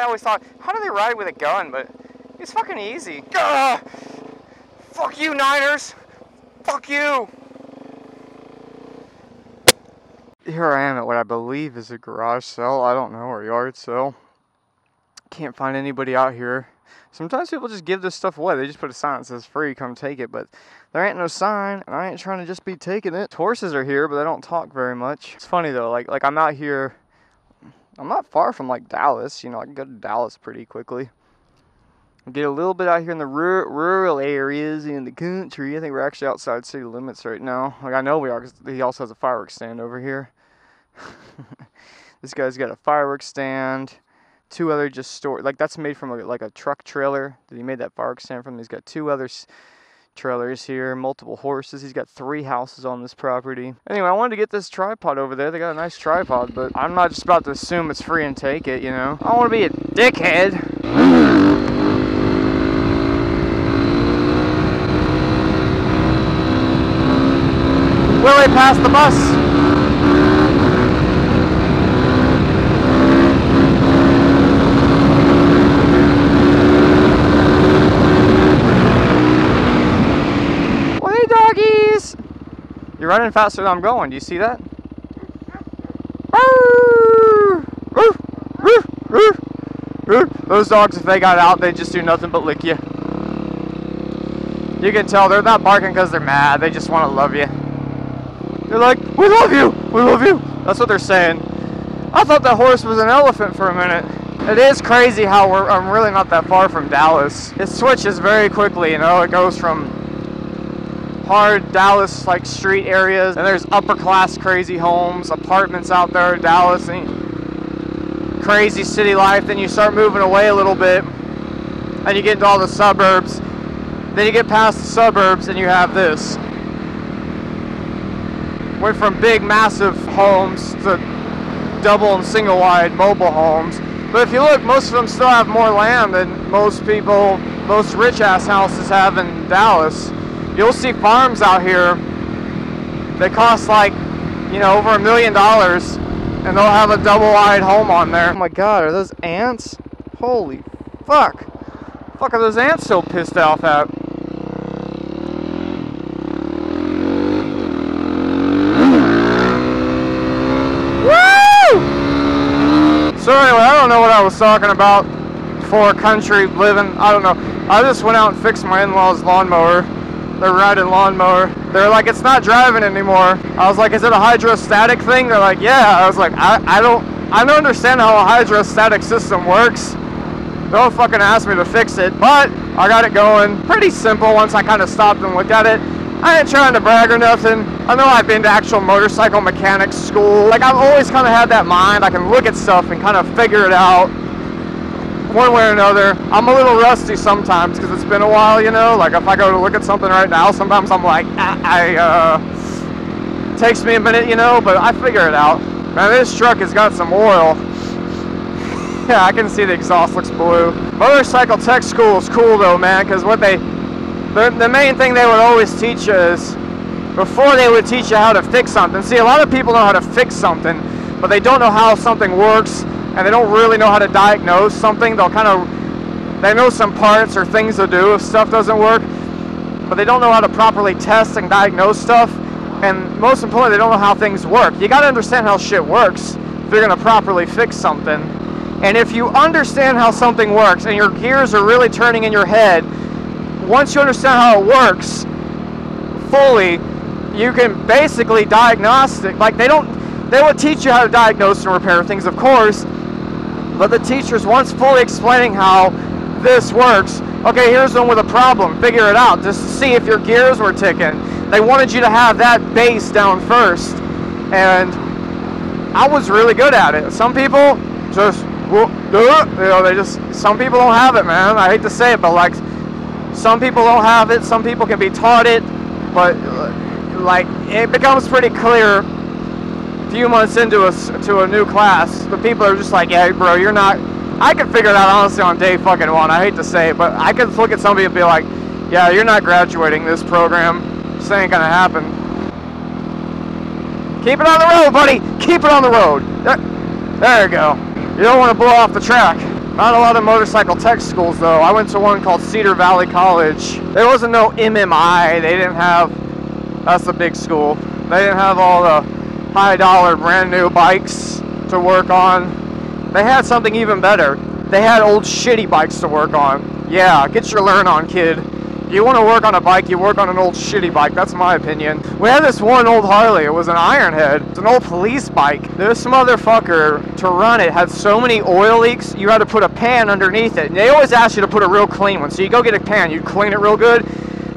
I always thought, how do they ride with a gun? But it's fucking easy. Ugh! Fuck you, Niners! Fuck you! Here I am at what I believe is a garage sale. I don't know, or yard sale. Can't find anybody out here. Sometimes people just give this stuff away. They just put a sign that says free, come take it. But there ain't no sign, and I ain't trying to just be taking it. Horses are here, but they don't talk very much. It's funny though, like I'm out here. I'm not far from like Dallas. You know, I can go to Dallas pretty quickly. Get a little bit out here in the rural areas in the country. I think we're actually outside city limits right now. Like I know we are, because he also has a fireworks stand over here. This guy's got a fireworks stand. Two other just store, like that's made from like a truck trailer that he made that fireworks stand from. He's got two other trailers here, multiple horses. He's got 3 houses on this property. Anyway, I wanted to get this tripod over there. They got a nice tripod, but I'm not just about to assume it's free and take it, you know. I don't want to be a dickhead. Willie passed the bus. Doggies! You're running faster than I'm going. Do you see that? Those dogs, if they got out, they just do nothing but lick you. You can tell they're not barking because they're mad. They just want to love you. They're like, we love you! We love you! That's what they're saying. I thought that horse was an elephant for a minute. It is crazy how I'm really not that far from Dallas. It switches very quickly, you know. It goes from hard Dallas like street areas, and there's upper class crazy homes, apartments out there in Dallas, and crazy city life. Then you start moving away a little bit and you get into all the suburbs. Then you get past the suburbs and you have this. Went from big massive homes to double and single wide mobile homes. But if you look, most of them still have more land than most rich ass houses have in Dallas. You'll see farms out here that cost like, you know, over $1 million, and they'll have a double-wide home on there. Oh my God, are those ants? Holy fuck. Fuck are those ants so pissed off at? Woo! So anyway, I don't know what I was talking about for country living. I don't know. I just went out and fixed my in-laws' lawnmower. They're riding lawnmower. They're like, it's not driving anymore. I was like, is it a hydrostatic thing? They're like, yeah. I was like, I don't understand how a hydrostatic system works. Don't fucking ask me to fix it. But I got it going. Pretty simple once I kind of stopped and looked at it. I ain't trying to brag or nothing. I know I've been to actual motorcycle mechanics school. Like I've always kind of had that mind. I can look at stuff and kind of figure it out one way or another. I'm a little rusty sometimes because it's been a while, you know. Like if I go to look at something right now, sometimes I'm like, it takes me a minute, you know, but I figure it out. Man, this truck has got some oil. Yeah, I can see the exhaust looks blue. Motorcycle tech school is cool though, man, because what the main thing they would always teach you is, before they would teach you how to fix something. See, a lot of people know how to fix something, but they don't know how something works. And they don't really know how to diagnose something. They know some parts or things to do if stuff doesn't work, but they don't know how to properly test and diagnose stuff. And most importantly, they don't know how things work. You gotta understand how shit works if you're gonna properly fix something. And if you understand how something works and your gears are really turning in your head, once you understand how it works fully, you can basically diagnose it. Like they would teach you how to diagnose and repair things, of course, but the teachers, once fully explaining how this works, okay, here's one with a problem, figure it out, just to see if your gears were ticking. They wanted you to have that base down first, and I was really good at it. Some people just, you know, some people don't have it, man. I hate to say it, but like, some people don't have it, some people can be taught it, but like, it becomes pretty clear few months into a new class, the people are just like, yeah, bro, you're not. I can figure it out honestly on day fucking one. I hate to say it, but I could look at somebody and be like, yeah, you're not graduating this program. This ain't gonna happen. Keep it on the road, buddy. Keep it on the road. There you go. You don't want to blow off the track. Not a lot of motorcycle tech schools though. I went to one called Cedar Valley College. There wasn't no MMI. They didn't have, that's the big school. They didn't have all the high dollar brand new bikes to work on. They had something even better. They had old shitty bikes to work on. Yeah, get your learn on, kid. You want to work on a bike, you work on an old shitty bike. That's my opinion. We had this one old Harley. It was an Ironhead. It's an old police bike. This motherfucker, to run it, had so many oil leaks, you had to put a pan underneath it. And they always ask you to put a real clean one. So you go get a pan, you clean it real good.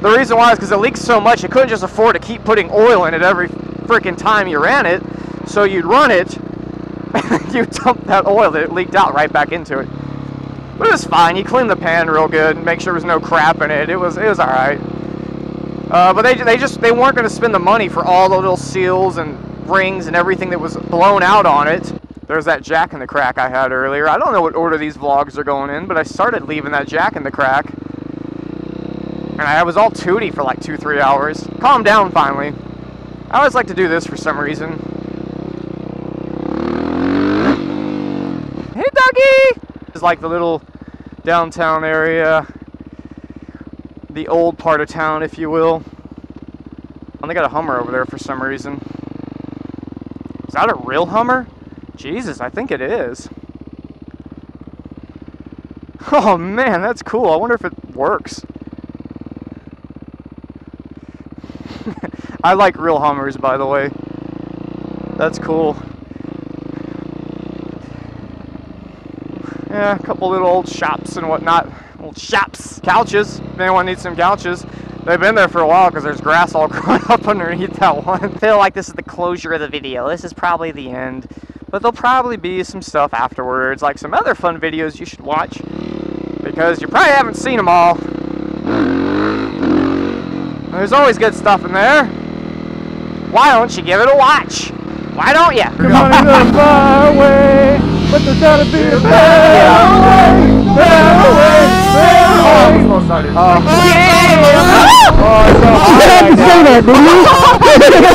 The reason why is because it leaks so much, you couldn't just afford to keep putting oil in it every freaking time you ran it. So you'd run it, and you'd dump that oil that it leaked out right back into it. But it was fine. You cleaned the pan real good and make sure there was no crap in it. It was all right. But they weren't going to spend the money for all the little seals and rings and everything that was blown out on it. There's that Jack in the Crack I had earlier. I don't know what order these vlogs are going in, but I started leaving that Jack in the Crack, and I was all tooty for like 2-3 hours. Calmed down finally. I always like to do this for some reason. Hey, doggy! It's like the little downtown area, the old part of town, if you will. And they got a Hummer over there for some reason. Is that a real Hummer? Jesus, I think it is. Oh man, that's cool. I wonder if it works. I like real Hummers, by the way. That's cool. Yeah, a couple little old shops and whatnot. Old shops. Couches. If anyone needs some couches. They've been there for a while because there's grass all growing up underneath that one. I feel like this is the closure of the video. This is probably the end. But there'll probably be some stuff afterwards, like some other fun videos you should watch, because you probably haven't seen them all. There's always good stuff in there. Why don't you give it a watch? Why don't you? Come on into the byway, but there's gotta be a better way, better way, better way. Oh, yeah! Oh, it's so hard right now. You had to say that, didn't you?